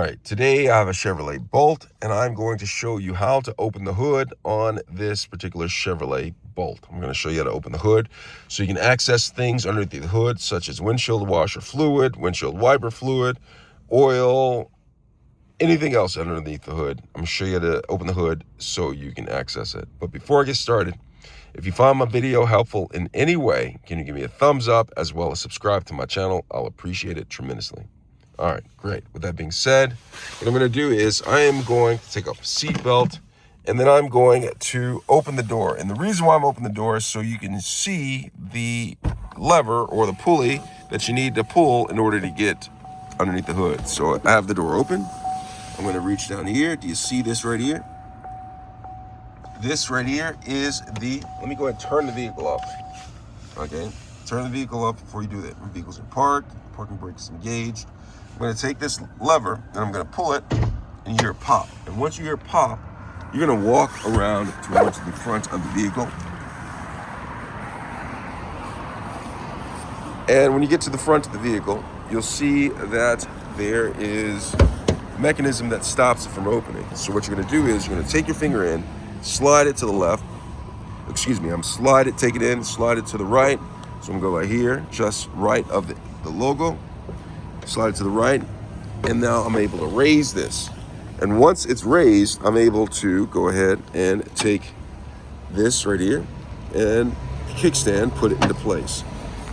All right, today I have a Chevrolet Bolt, and I'm going to show you how to open the hood on this particular Chevrolet Bolt. I'm going to show you how to open the hood so you can access things underneath the hood, such as windshield washer fluid, windshield wiper fluid, oil, anything else underneath the hood. I'm going to show you how to open the hood so you can access it. But before I get started, if you found my video helpful in any way, can you give me a thumbs up as well as subscribe to my channel? I'll appreciate it tremendously. All right, great. With that being said, what I'm going to do is I am going to take off the seat belt, and then I'm going to open the door. And the reason why I'm opening the door is so you can see the lever or the pulley that you need to pull in order to get underneath the hood. So I have the door open. I'm going to reach down here. Do you see this right here? This right here is let me go ahead and turn the vehicle up. Okay, turn the vehicle up before you do that. The vehicle's in park, parking brake is engaged. I'm going to take this lever and I'm going to pull it, and you hear a pop. And once you hear a pop, you're going to walk around towards the front of the vehicle. And when you get to the front of the vehicle, you'll see that there is a mechanism that stops it from opening. So what you're going to do is you're going to take your finger in, slide it to the left. Take it in, slide it to the right. So I'm going to go right here, just right of the logo. Slide it to the right, and now I'm able to raise this. And once it's raised, I'm able to go ahead and take this right here and kickstand, put it into place.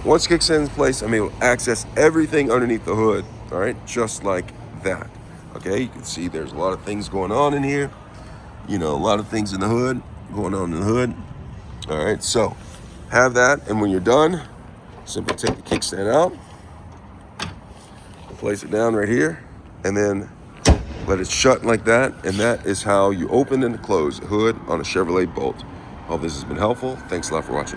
Once kickstand in place, I'm able to access everything underneath the hood, all right, just like that. Okay, you can see there's a lot of things going on in here. You know, a lot of things in the hood, going on in the hood. All right, so have that, and when you're done, simply take the kickstand out, place it down right here, and then let it shut like that. And that is how you open and close the hood on a Chevrolet Bolt. Hope this has been helpful. Thanks a lot for watching.